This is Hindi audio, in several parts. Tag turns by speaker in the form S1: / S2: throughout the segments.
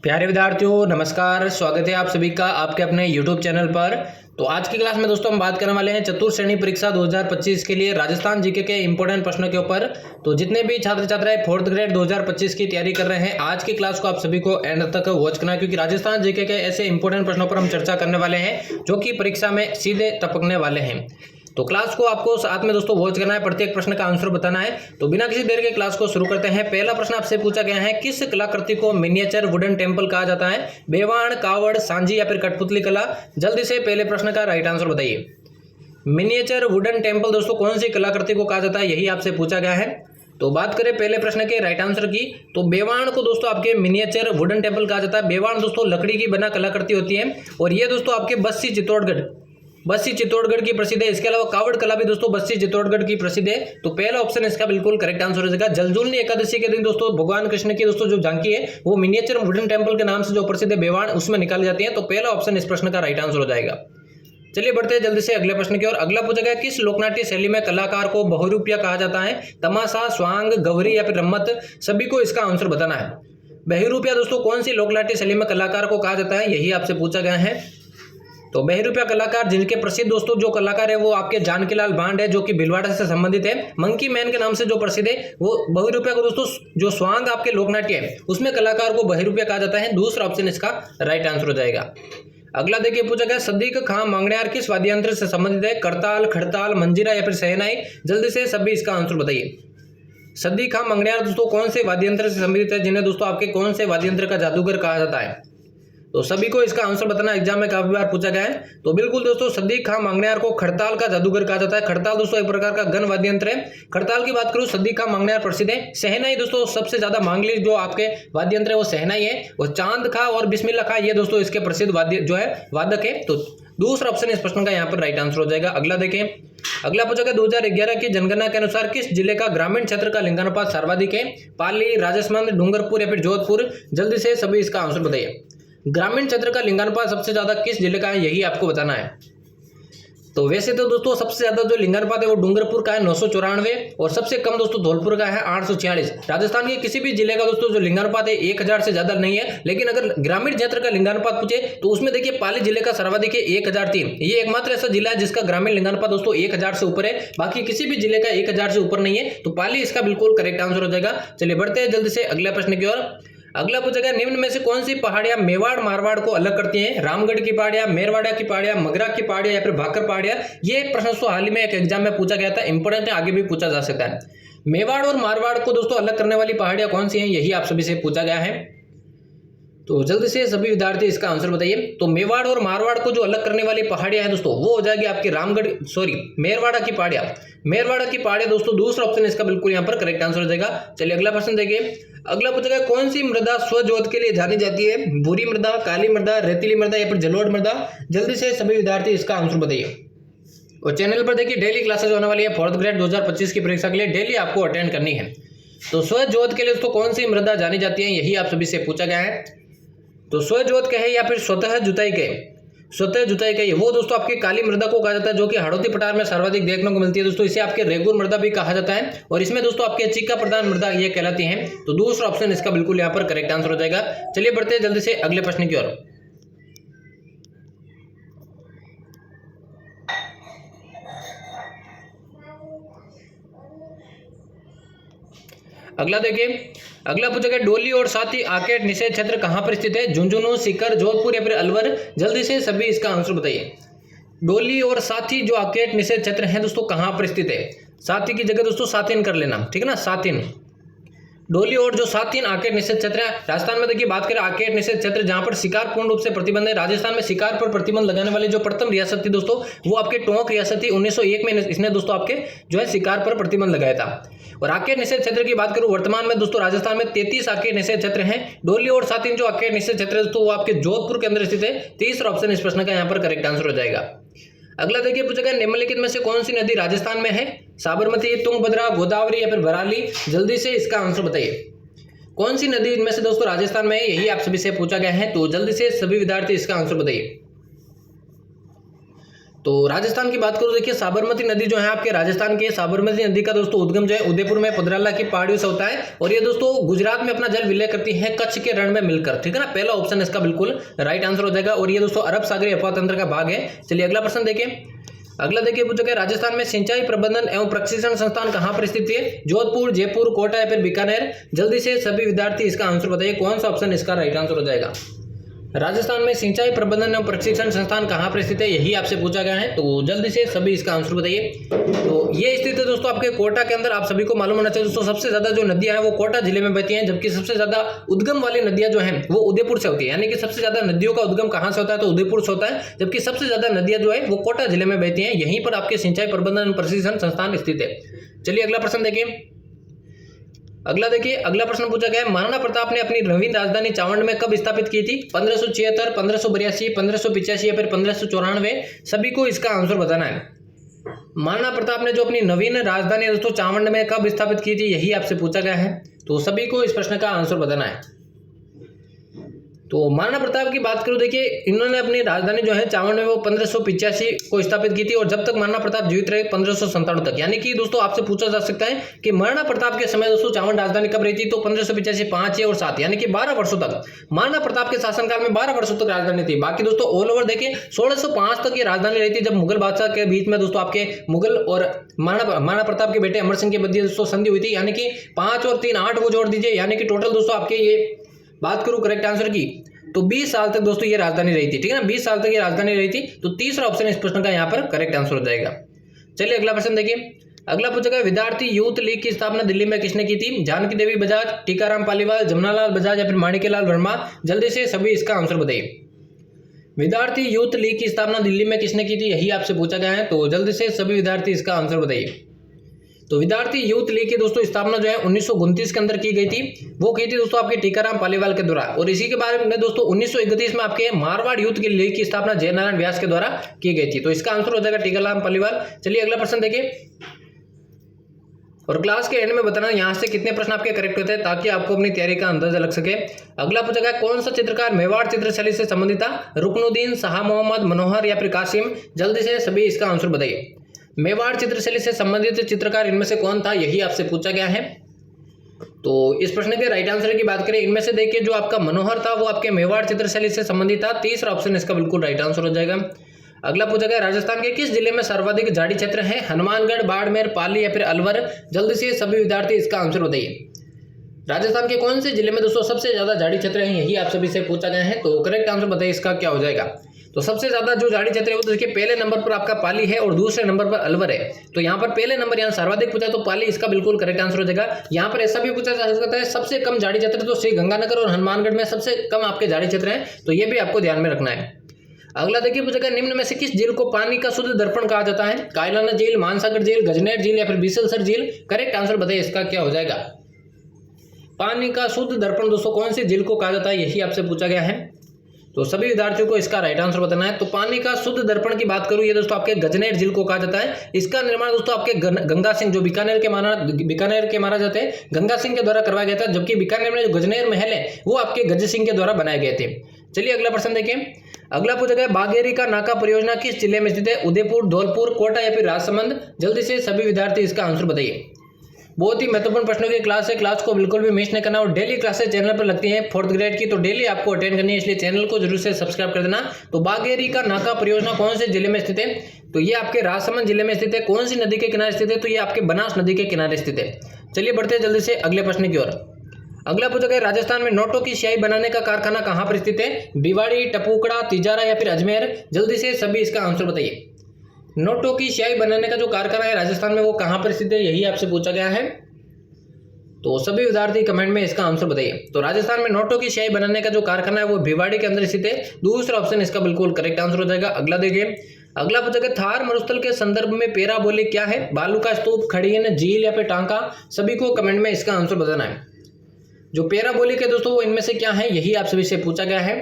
S1: प्यारे विद्यार्थियों नमस्कार, स्वागत है आप सभी का आपके अपने YouTube चैनल पर। तो आज की क्लास में दोस्तों हम बात करने वाले हैं चतुर्थ श्रेणी परीक्षा 2025 के लिए राजस्थान जीके के इंपॉर्टेंट प्रश्नों के ऊपर। तो जितने भी छात्र छात्राएं फोर्थ ग्रेड 2025 की तैयारी कर रहे हैं, आज की क्लास को आप सभी को एंड तक वॉच करना है, क्योंकि राजस्थान जीके के ऐसे इंपॉर्टेंट प्रश्नों पर हम चर्चा करने वाले हैं जो कि परीक्षा में सीधे टपकने वाले हैं। तो क्लास को आपको साथ में दोस्तों वॉच करना है, प्रत्येक प्रश्न का आंसर बताना है। तो बिना किसी देर के क्लास को शुरू करते हैं। पहला प्रश्न आपसे पूछा गया है, किस कलाकृति को मिनिएचर वुडन टेम्पल कहा जाता है? बेवाण, कावड़, सांझी या फिर कठपुतली कला? जल्दी से पहले प्रश्न का राइट आंसर बताइए। मिनिएचर वुडन टेम्पल दोस्तों कौन सी कलाकृति को कहा जाता है, यही आपसे पूछा गया है। तो बात करें पहले प्रश्न के राइट आंसर की, तो बेवाण को दोस्तों आपके मिनिएचर वुडन टेम्पल कहा जाता है। बेवाण दोस्तों लकड़ी की बना कलाकृति होती है और ये दोस्तों आपके बस्सी चित्तौड़गढ़ की प्रसिद्ध है। इसके अलावा कावड़ कला भी दोस्तों बस्सी चित्तौड़गढ़ की प्रसिद्ध है। तो पहला ऑप्शन इसका बिल्कुल करेक्ट आंसर हो जाएगा। जलजूलनी एकादशी के दिन दोस्तों भगवान कृष्ण की दोस्तों जो झांकी है वो मिनिएचर वुडन टेम्पल के नाम से जो प्रसिद्ध है बेवाण, उसमें निकाली जाती है। तो पहला ऑप्शन इस प्रश्न का राइट आंसर हो जाएगा। चलिए बढ़ते हैं जल्दी से अगले प्रश्न की ओर। अगला पूछा गया, किस लोकनाट्य शैली में कलाकार को बहुरूपिया कहा जाता है? तमाशा, स्वांग, गवरी या फिर रम्मत? सभी को इसका आंसर बताना है। बहुरूपिया दोस्तों कौन सी लोकनाट्य शैली में कलाकार को कहा जाता है, यही आपसे पूछा गया है। तो बहुरूपिया कलाकार जिनके प्रसिद्ध दोस्तों जो कलाकार है वो आपके जानकीलाल भांड है, जो कि भीलवाड़ा से संबंधित है। मंकी मैन के नाम से जो प्रसिद्ध है वो बहुरूपिया को दोस्तों जो स्वांग आपके लोकनाट्य है उसमें कलाकार को बहुरूपिया कहा जाता है। दूसरा ऑप्शन इसका राइट आंसर हो जाएगा। अगला देखिए पूछा गया, सदीक खां मंगण्यार किस वाद्य यंत्र से संबंधित है? करताल, खड़ताल, मंजीरा या फिर शहनाई? जल्दी से सभी इसका आंसर बताइए। सदीक खां मंगण्यार दोस्तों कौन से वाद्य यंत्र से संबंधित है, जिन्हें दोस्तों आपके कौन से वाद्य यंत्र का जादूगर कहा जाता है? तो सभी को इसका आंसर बताना, एग्जाम में काफी बार पूछा गया है। तो बिल्कुल दोस्तों सदीक खां मंगण्यार को खड़ताल का जादूगर कहा जाता है। खड़ताल दोस्तों एक प्रकार का गन वाद्य यंत्र है। खड़ताल की बात करूं सदीक खां मंगण्यार प्रसिद्ध है। शहनाई दोस्तों सबसे ज्यादा मांगलिक जो आपके वाद्य यंत्र है वो शहनाई है। और चांद खां और बिस्मिल्लाह खां ये दोस्तों इसके प्रसिद्ध वाद्य जो है वादक है। तो दूसरा ऑप्शन इस प्रश्न का यहाँ पर राइट आंसर हो जाएगा। अगला देखें, अगला पूछा गया 2011 की जनगणना के अनुसार किस जिले का ग्रामीण क्षेत्र का लिंगानुपात सर्वाधिक है? पाली, राजसमंद, डूंगरपुर या फिर जोधपुर? जल्दी से सभी इसका आंसर बताइए। ग्रामीण क्षेत्र का लिंगानुपात सबसे ज्यादा किस जिले का है, यही आपको बताना है। तो वैसे तो दोस्तों सबसे ज्यादा जो लिंगानुपात है वो डूंगरपुर का है 994 और सबसे कम दोस्तों धौलपुर का है 846। राजस्थान के किसी भी जिले का दोस्तों जो लिंगानुपात है 1000 से ज्यादा नहीं है। लेकिन अगर ग्रामीण क्षेत्र का लिंगानुपात पूछे तो उसमें देखिए पाली जिले का सर्वाधिक है 1003। ये एकमात्र ऐसा जिला है जिसका ग्रामीण लिंगानुपात दोस्तों 1000 से ऊपर है। बाकी किसी भी जिले का 1000 से ऊपर नहीं है। तो पाली इसका बिल्कुल करेक्ट आंसर हो जाएगा। चलिए बढ़ते हैं जल्दी से अगले प्रश्न की ओर। अगला पूछा गया, निम्न में से कौन सी पहाड़ियां मेवाड़ मारवाड़ को अलग करती हैं? रामगढ़ की पहाड़ियां, मेरवाड़ा की पहाड़ियां, मगरा की पहाड़ियां या फिर भाकर पहाड़ियां? ये प्रश्न हाल ही में एक एग्जाम में पूछा गया था, इंपोर्टेंट है, आगे भी पूछा जा सकता है। मेवाड़ और मारवाड़ को दोस्तों अलग करने वाली पहाड़ियां कौन सी हैं, यही आप सभी से पूछा गया है। तो जल्दी से सभी विद्यार्थी इसका आंसर बताइए। तो मेवाड़ और मारवाड़ को जो अलग करने वाली पहाड़ियां हैं दोस्तों वो हो जाएगी आपकी मेरवाड़ा की पहाड़ियां। मेरवाड़ा की पहाड़ियां दोस्तों दूसरा ऑप्शन इसका बिल्कुल यहाँ पर करेक्ट आंसर हो जाएगा। चलिए अगला प्रश्न देखिए। अगला पूछा गया, कौन सी मृदा स्वजोत के लिए जानी जाती है? भूरी मृदा, काली मृदा, रेतीली मृदा या फिर जलोढ़ मृदा? जल्दी से सभी विद्यार्थी इसका आंसर बताइए। और चैनल पर देखिए डेली क्लासेज होने वाली है फोर्थ ग्रेड 2025 की परीक्षा के लिए, डेली आपको अटेंड करनी है। तो स्वजोत के लिए दोस्तों कौन सी मृदा जानी जाती है, यही आप सभी से पूछा गया है। तो स्वजोत कहे या फिर स्वतः जुताई कहे? स्वतः जुताई कही वो दोस्तों आपकी काली मृदा को कहा जाता है, जो कि हाड़ौती पठार में सर्वाधिक देखने को मिलती है दोस्तों। इसे आपके रेगुर मृदा भी कहा जाता है और इसमें दोस्तों आपके चिक्का प्रधान मृदा ये कहलाती है। तो दूसरा ऑप्शन इसका बिल्कुल यहाँ पर करेक्ट आंसर हो जाएगा। चलिए बढ़ते हैं जल्दी से अगले प्रश्न की ओर। अगला देखिए, अगला पूछा गया, डोली और साथी आकेट निषेध क्षेत्र कहां पर स्थित है? झुंझुनू, सीकर, जोधपुर या फिर अलवर? जल्दी से सभी इसका आंसर बताइए। डोली और साथी जो आकेट निषेध क्षेत्र है दोस्तों कहां पर स्थित है? साथी की जगह दोस्तों सातिन कर लेना, ठीक है ना, सातिन। डोली और जो सातिन आकेट निषेध क्षेत्र है राजस्थान में। देखिए बात करें आकेट निषेध क्षेत्र जहां पर शिकार पूर्ण रूप से प्रतिबंध है। राजस्थान में शिकार पर प्रतिबंध लगाने वाली जो प्रथम रियासत थी दोस्तों वो आपके टोंक रियासत थी। 1901 में इसने दोस्तों आपके जो है शिकार पर प्रतिबंध लगाया था। और आकेट निषेध क्षेत्र की बात करूं वर्तमान में दोस्तों राजस्थान में 33 आकेट निषेध क्षेत्र हैं। डोली और सातिन जो आकेट निषेध क्षेत्र है दोस्तों वो आपके जोधपुर के अंदर स्थित है। तीसरा ऑप्शन इस प्रश्न का यहाँ पर करेक्ट आंसर हो जाएगा। अगला देखिए पूछा गया, निम्नलिखित में से कौन सी नदी राजस्थान में है? साबरमती, तुंगभद्रा, गोदावरी या फिर बराली? जल्दी से इसका आंसर बताइए। कौन सी नदी इनमें से दोस्तों राजस्थान में है, यही आप सभी से पूछा गया है। तो जल्दी से सभी विद्यार्थी इसका आंसर बताइए। तो राजस्थान की बात करूँ, देखिए साबरमती नदी जो है आपके राजस्थान की, साबरमती नदी का दोस्तों उद्गम जो है उदयपुर में पदराला की पहाड़ियों से होता है और ये दोस्तों गुजरात में अपना जल विलय करती है कच्छ के रण में मिलकर, ठीक है ना। पहला ऑप्शन इसका बिल्कुल राइट आंसर हो जाएगा और ये दोस्तों अरब सागरीय अफवाह तंत्र का भाग है। चलिए अगला प्रश्न देखिए। अगला देखिए पूछा गया, राजस्थान में सिंचाई प्रबंधन एवं प्रशिक्षण संस्थान कहाँ पर स्थित है? जोधपुर, जयपुर, कोटा या फिर बीकानेर? जल्दी से सभी विद्यार्थी इसका आंसर बताइए, कौन सा ऑप्शन इसका राइट आंसर हो जाएगा। राजस्थान में सिंचाई प्रबंधन एवं प्रशिक्षण संस्थान कहाँ पर स्थित है, यही आपसे पूछा गया है, तो जल्दी से सभी इसका आंसर बताइए। तो ये स्थित है दोस्तों आपके कोटा के अंदर। आप सभी को मालूम होना चाहिए दोस्तों, सबसे ज्यादा जो नदियां हैं वो कोटा जिले में बहती हैं, जबकि सबसे ज्यादा उद्गम वाली नदियां जो हैं वो उदयपुर से होती है। यानी कि सबसे ज्यादा नदियों का उद्गम कहाँ से होता है, तो उदयपुर से होता है, जबकि सबसे ज्यादा नदियां जो है वो कोटा जिले में बहती हैं। यहीं पर आपके सिंचाई प्रबंधन एवं प्रशिक्षण संस्थान स्थित है। चलिए अगला प्रश्न देखिए। अगला देखिए, अगला प्रश्न पूछा गया है, महाराणा प्रताप ने अपनी नवीन राजधानी चावंड में कब स्थापित की थी? 1576, 1582, 1585 या फिर 1594? सभी को इसका आंसर बताना है। महाराणा प्रताप ने जो अपनी नवीन राजधानी दोस्तों चावंड में कब स्थापित की थी, यही आपसे पूछा गया है, तो सभी को इस प्रश्न का आंसर बताना है। तो महाराणा प्रताप की बात करूं, देखिए इन्होंने अपनी राजधानी जो है चावंड में वो 1585 को स्थापित की थी और जब तक महाराणा प्रताप जीवित रहे 1597 तक। यानी कि दोस्तों आपसे पूछा जा सकता है कि महाराणा प्रताप के समय दोस्तों चावंड राजधानी कब रही थी, तो 1585, 5 और 7 यानी कि 12 वर्षों तक महाराणा प्रताप के शासनकाल में 12 वर्षों तक राजधानी थी। बाकी दोस्तों ऑल ओवर देखिए 1605 तक ये राजधानी रही थी, जब मुगल बादशाह के बीच में दोस्तों आपके मुगल और महाराणा प्रताप के बेटे अमर सिंह के मध्य दोस्तों संधि हुई थी। यानी कि 5 और 3 8 को जोड़ दीजिए, यानी कि टोटल दोस्तों आपके ये बात करूं करेक्ट आंसर की तो 20 साल तक दोस्तों ये राजधानी रही थी, ठीक है ना। 20 साल तक ये राजधानी रही थी, तो तीसरा ऑप्शन इस प्रश्न का यहाँ पर करेक्ट आंसर हो जाएगा। चलिए अगला प्रश्न देखिए। अगला पूछा गया, विद्यार्थी यूथ लीग की स्थापना दिल्ली में किसने की थी? जानकी देवी बजाज, टीकाराम पालीवाल, जमुनालाल बजाज या फिर माणिक्यलाल वर्मा? जल्दी से सभी इसका आंसर बताइए। विद्यार्थी यूथ लीग की स्थापना दिल्ली में किसने की थी, यही आपसे पूछा गया है, तो जल्दी से सभी विद्यार्थी इसका आंसर बताइए। तो विद्यार्थी यूथ लीग की दोस्तों स्थापना जो है 1929 के अंदर की गई थी। वो की थी दोस्तों आपके टीकाराम पालीवाल के द्वारा, और इसी के बारे में दोस्तों 1931 में आपके मारवाड़ यूथ की लीग की स्थापना जयनारायण व्यास के द्वारा की गई थी। तो इसका आंसर हो जाएगा टीकाराम पालीवाल। चलिए अगला प्रश्न देखिए, और क्लास के एंड में बताना यहाँ से कितने प्रश्न आपके करेक्ट होते हैं, ताकि आपको अपनी तैयारी का अंदाजा लग सके। अगला पूछा गया, कौन सा चित्रकार मेवाड़ चित्रशैली से संबंधित था? रुकनुद्दीन, शाह मोहम्मद, मनोहर या फिर कासिम? जल्दी से सभी इसका आंसर बताइए। मेवाड़ चित्रशैली से संबंधित चित्रकार इनमें से कौन था, यही आपसे पूछा गया है। तो इस प्रश्न के राइट आंसर की बात करें, इनमें से देखिए जो आपका मनोहर था वो आपके मेवाड़ चित्रशैली से संबंधित था। तीसरा ऑप्शन इसका बिल्कुल राइट आंसर हो जाएगा। अगला पूछा गया, राजस्थान के किस जिले में सर्वाधिक झाड़ी क्षेत्र है? हनुमानगढ़, बाड़मेर, पाली या फिर अलवर? जल्दी से सभी विद्यार्थी इसका आंसर बताइए। राजस्थान के कौन से जिले में दोस्तों सबसे ज्यादा झाड़ी क्षेत्र है, यही आप सभी से पूछा गया है, तो करेक्ट आंसर बताइए इसका क्या हो जाएगा। तो सबसे ज्यादा जो झाड़ी क्षेत्र है वो तो देखिए पहले नंबर पर आपका पाली है और दूसरे नंबर पर अलवर है। तो यहाँ पर पहले नंबर यहाँ सर्वाधिक पूछा तो पाली इसका बिल्कुल करेक्ट आंसर हो जाएगा। यहाँ पर ऐसा भी पूछा जा सकता है सबसे कम झाड़ी क्षेत्र तो श्री गंगानगर और हनुमानगढ़ में सबसे कम आपके झाड़ी क्षेत्र है, तो ये भी आपको ध्यान में रखना है। अगला देखिए पूछा गया, निम्न में से किस झील को पानी का शुद्ध दर्पण कहा जाता है? कायलाना झील, मानसागर झील, गजनेर झील या फिर बीसलसर झील? करेक्ट आंसर बताइए इसका क्या हो जाएगा। पानी का शुद्ध दर्पण दोस्तों कौन सी झील को कहा जाता है, यही आपसे पूछा गया है, तो सभी विद्यार्थियों को इसका राइट आंसर बताना है। तो पानी का शुद्ध दर्पण की बात करूं, ये दोस्तों आपके गजनेर झील को कहा जाता है। इसका निर्माण दोस्तों आपके गंगा सिंह, जो बीकानेर के महाराजा थे, गंगा सिंह के द्वारा करवाया गया था, जबकि बीकानेर में जो गजनेर महल है वो आपके गज सिंह के द्वारा बनाए गए थे। चलिए अगला प्रश्न देखिए। अगला पूछा गया, बागेरी का नाका परियोजना किस जिले में स्थित है? उदयपुर, धौलपुर, कोटा या फिर राजसमंद? जल्दी से सभी विद्यार्थी इसका आंसर बताइए। बहुत ही महत्वपूर्ण प्रश्नों की क्लास है, क्लास को बिल्कुल भी मिस नहीं करना, और डेली क्लासेस चैनल पर लगती हैं 4th ग्रेड की, तो डेली आपको अटेंड करनी है, इसलिए चैनल को जरूर से सब्सक्राइब कर देना। तो बागेरी का नाका परियोजना कौन से जिले में स्थित है? तो ये आपके राजसमंद जिले में स्थित है। कौन सी नदी के किनारे स्थित है? तो ये आपके बनास नदी के किनारे स्थित है। चलिए बढ़ते हैं जल्दी से अगले प्रश्न की ओर। अगला पूछा गया, राजस्थान में नोटों की स्याही बनाने का कारखाना कहाँ पर स्थित है? भिवाड़ी, टपुकड़ा, तिजारा या फिर अजमेर? जल्दी से सभी इसका आंसर बताइए। नोटों की स्याही बनाने का जो कारखाना है राजस्थान में वो कहाँ पर स्थित है, यही आपसे पूछा गया है, तो सभी विद्यार्थी कमेंट में इसका आंसर बताइए। तो राजस्थान में नोटों की स्याही बनाने का जो कारखाना है वो भिवाड़ी के अंदर स्थित है। दूसरा ऑप्शन इसका बिल्कुल करेक्ट आंसर हो जाएगा। अगला देखिए, अगला पूछा गया, थार मरुस्थल के संदर्भ में पेरा बोली क्या है? बालू का स्तूप, खड़ीन, झील या फिर टांका? सभी को कमेंट में इसका आंसर बताना है। जो पेरा बोली के दोस्तों वो इनमें से क्या है, यही आप सभी से पूछा गया है।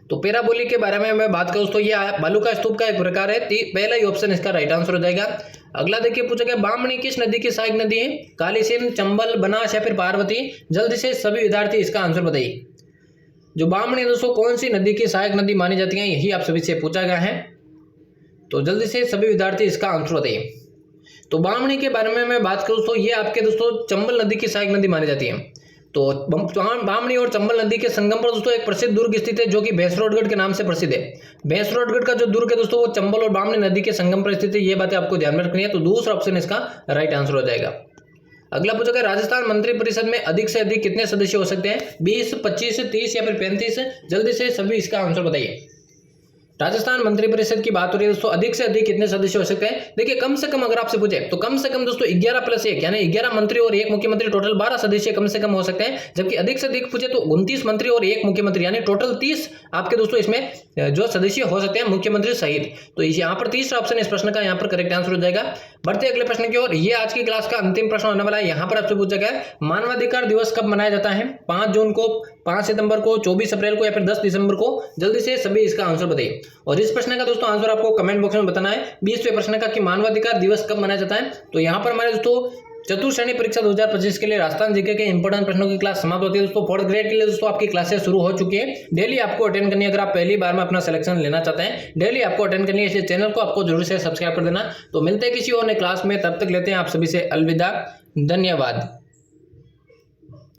S1: तो पेरा बोली के बारे में मैं बात करूं तो ये बालू का स्तूप का एक प्रकार है। पहला ही ऑप्शन इसका राइट आंसर हो जाएगा। अगला देखिए पूछा गया, बामणी किस नदी की सहायक नदी है? कालीसिंध, चंबल, बनास या फिर पार्वती? जल्दी से सभी विद्यार्थी इसका आंसर बताइए। जो बामणी दोस्तों कौन सी नदी की सहायक नदी मानी जाती है, यही आप सभी से पूछा गया है। तो जल्दी से सभी विद्यार्थी इसका आंसर बताइए। तो बामणी के बारे में मैं बात करूँ तो ये आपके दोस्तों चंबल नदी की सहायक नदी मानी जाती है। तो बामणी और चंबल नदी के संगम पर दोस्तों एक प्रसिद्ध दुर्ग स्थित है जो कि भैंसरोडगढ़ के नाम से प्रसिद्ध है। भैंसरोडगढ़ का जो दुर्ग है दोस्तों वो चंबल और बामणी नदी के संगम पर स्थित है। ये बातें आपको ध्यान में रखनी है। तो दूसरा ऑप्शन इसका राइट आंसर हो जाएगा। अगला पूछा गया राजस्थान मंत्रिपरिषद में अधिक से अधिक कितने सदस्य हो सकते हैं? 20, 25, 30 या फिर 35? जल्दी से सभी इसका आंसर बताइए। राजस्थान मंत्रिपरिषद की बात हो रही है दोस्तों, अधिक से अधिक कितने सदस्य हो सकते हैं? देखिए कम से कम अगर आपसे पूछे तो कम से कम दोस्तों 11+1 यानी 11 मंत्री और 1 मुख्यमंत्री, टोटल 12 सदस्य कम से कम हो सकते हैं। जबकि अधिक से अधिक पूछे तो 29 मंत्री और 1 मुख्यमंत्री यानी टोटल 30 आपके दोस्तों इसमें जो सदस्य हो सकते हैं मुख्यमंत्री सहित। तो यहाँ पर तीसरा ऑप्शन इस प्रश्न का यहाँ पर करेक्ट आंसर हो जाएगा। बढ़ते अगले प्रश्न की ओर। ये आज की क्लास का अंतिम प्रश्न होने वाला है। यहाँ पर आपसे पूछा गया मानवाधिकार दिवस कब मनाया जाता है? 5 जून को, 5 सितंबर को, 24 अप्रैल को या फिर 10 दिसंबर को? जल्दी से सभी इसका आंसर बताइए। और इस प्रश्न का दोस्तों आंसर आपको कमेंट बॉक्स में बताना है। 20वें प्रश्न का कि मानवाधिकार दिवस कब मनाया जाता है? तो यहाँ पर हमारे दोस्तों चतुर्थ श्रेणी परीक्षा 2025 के लिए राजस्थान जीके के इंपोर्टेंट प्रश्नों की क्लास समाप्त होती है दोस्तों। 4th ग्रेड के लिए दोस्तों आपकी क्लासेस शुरू हो चुकी है। डेली आपको अटेंड करनी है। अगर आप पहली बार में अपना सिलेक्शन लेना चाहते हैं, डेली आपको अटेंड करनी है, इसलिए चैनल को आपको जरूर से सब्सक्राइब कर देना। तो मिलते हैं किसी और नई क्लास में, तब तक लेते हैं आप सभी से अलविदा। धन्यवाद।